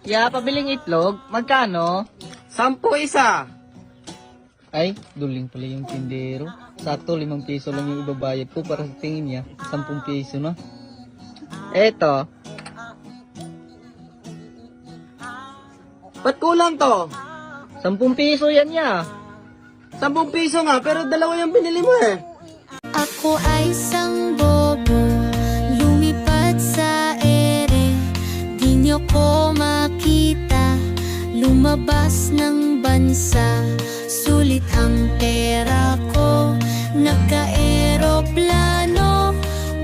Ya, pabiling itlog. Magkano? 10 isa. Ay, duling pala yung tindero. Sakto, 5 piso lang yung ibabayad ko para sa tingin niya. 10 piso na. Eto. Ba't kulang to? 10 piso yan niya. 10 piso nga, pero dalawa yung binili mo eh. Ako ay isang bobo, lumipad sa ere. Di niyo ko makita, lumabas ng bansa. Sulit ang pera ko, nagka-eroplano.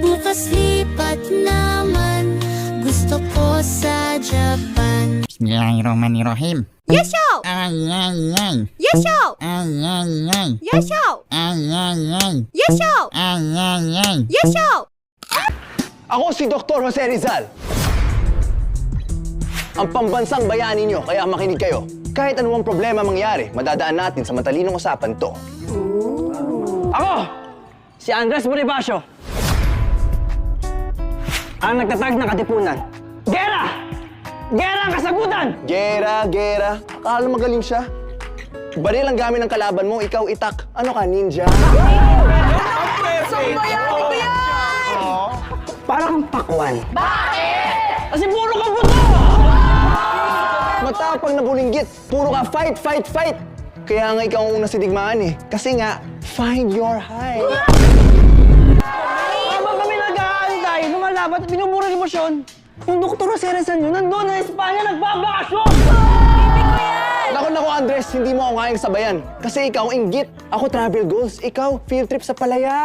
Bukas lipat naman, gusto ko sa Japan. Bismillahirrahmanirrahim. Yesho! Ay, ay, ay. Yesho! Ay, ay, ay. Yesho! Ay, ay, ay. Yesho! Ay, ay, ay. Yesho! Ako si Dr. Jose Rizal. Ang pambansang bayani nyo, kaya makinig kayo. Kahit anumang problema mangyari, madadaan natin sa matalinong usapan to. Ako! Si Andres Bonifacio. Ang nagtatag ng katipunan. Gera! Gera ang kasagutan! Gera. Akala magaling siya. Baril ang gamit ng kalaban mo, ikaw itak. Ano ka, ninja? Para kang pakwan. Bakit? Kasi puro ka buto! Matapang na bulinggit. Puro ka fight. Kaya nga ikaw ang una sa digmaan eh. Kasi nga, find your high. Habang kami nag-aantay, lumalabat at binumura ng emosyon, yung Dr. Jose Rizal nyo, nandun na Espanya, nagbabakasyon! Naku, Andres, hindi mo ako ngayang sabayan. Kasi ikaw inggit. Ako travel goals. Ikaw, field trip sa palayan.